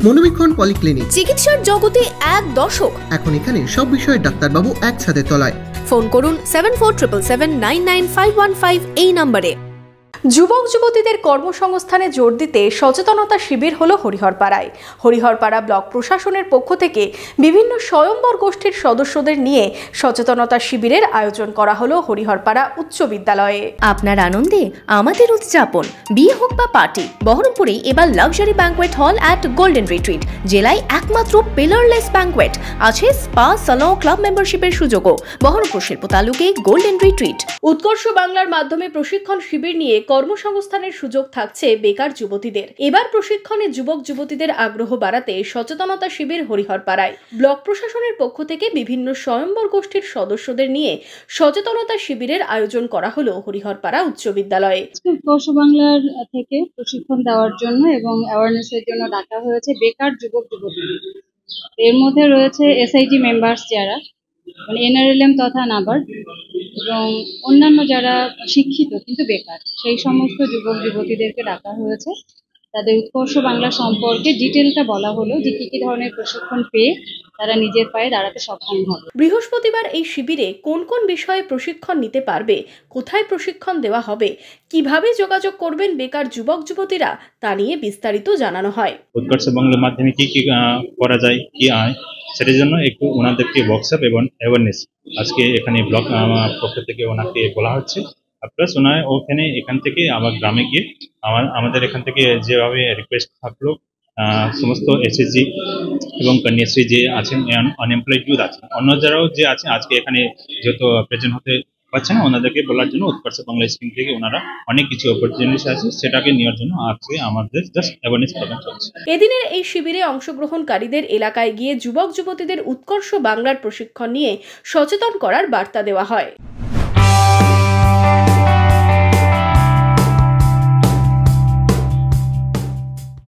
মনোবীক্ষণ polyclinic, চিকিৎসার জগতে এক দশক। এখন এখানে সব বিষয়ে ডাক্তারবাবু একসাথে তলায়। ফোন করুন 7477999515 এই নম্বরে। যুবক যুবতীদের কর্মসংস্থানে জোর দিতে সচেতনতা শিবির হলো হরিহরপাড়ায়। হরিহরপাড়া ব্লক প্রশাসনের পক্ষ থেকে বিভিন্ন স্বয়ম্বর গোষ্ঠীর সদস্যদের নিয়ে সচেতনতা শিবিরের আয়োজন করা হলো হরিহরপাড়া উচ্চ বিদ্যালয়ে। আপনার আনন্দে আমাদের উদযাপন, বিয়ে হোক বা পার্টি, বহরমপুরে এবার luxury banquet hall at golden retreat. জেলায় একমাত্র পিলারলেস ব্যাংকোয়েট, আছে স্পা, সালন, ক্লাব মেম্বারশিপের সুযোগও। বহরমপুর শিল্প তালুকে গোল্ডেন রিট্রিট। উৎকর্ষ বাংলার মাধ্যমে প্রশিক্ষণ শিবির নিয়ে কর্মসংস্থানের সুযোগ থাকছে বেকার যুবতীদের। এবার প্রশিক্ষণে যুবক যুবতীদের আগ্রহ বাড়াতে সচেতনতা শিবির হরিহরপাড়ায়। ব্লক প্রশাসনের পক্ষ থেকে বিভিন্ন স্বয়ম্বর গোষ্ঠীর সদস্যদের নিয়ে সচেতনতা শিবিরের আয়োজন করা হলো হরিহরপাড়া উচ্চ বিদ্যালয়ে। উৎকর্ষ বাংলার থেকে প্রশিক্ষণ দেওয়ার জন্য এবং অ্যাওয়ারনেসের জন্য ডাকা হয়েছে বেকার যুবক যুবতীদের। এর মধ্যে রয়েছে এসআইজি মেম্বার্স যারা মানে এনআরএলএম তথা নাবার্ড এবং অন্যান্য যারা শিক্ষিত কিন্তু বেকার, সেই সমস্ত যুবক যুবতীদেরকে ডাকা হয়েছে। তাদের উৎকর্ষ বাংলা সম্পর্কে ডিটেলটা বলা হলো যে কি কি ধরনের প্রশিক্ষণ পেয়ে তারা নিজের পায়ে দাঁড়াতে সক্ষম হবে। বৃহস্পতিবার এই শিবিরে কোন কোন বিষয়ে প্রশিক্ষণ নিতে পারবে, কোথায় প্রশিক্ষণ দেওয়া হবে, কিভাবে যোগাযোগ করবেন বেকার যুবক যুবতীরা, তা নিয়ে বিস্তারিত জানানো হয়। উৎকর্ষ বাংলার মাধ্যমে কি কি করা যায়, কি আয়, সেটার জন্য একটু ওনাদেরকে ওয়ার্কশপ এবং অ্যাওয়ারনেস আজকে এখানে ব্লক পক্ষ থেকে ওনাকে বলা হচ্ছে। প্লাস ওনার ওখানে এখান থেকে আবার গ্রামে গিয়ে আমাদের এখান থেকে যেভাবে রিকোয়েস্ট থাকলো সমস্ত এসএসজি এবং কন্যাশ্রী যে আছেন, আনএমপ্লয়েড ইউথ আছেন, অন্য যারাও যে আছে আজকে এখানে যেহেতু প্রেজেন্ট হতে পারছে না, ওনাদেরকে বলার জন্য উৎকর্ষ বাংলা স্কিম থেকে ওনারা অনেক কিছু অপরচুনিটি আছে, সেটাকে নেওয়ার জন্য আজকে আমাদের জাস্ট অ্যাওয়ারনেস প্রোগ্রাম চলছে। এদিনের এই শিবিরে অংশগ্রহণকারীদের এলাকায় গিয়ে যুবক যুবতীদের উৎকর্ষ বাংলার প্রশিক্ষণ নিয়ে সচেতন করার বার্তা দেওয়া হয়।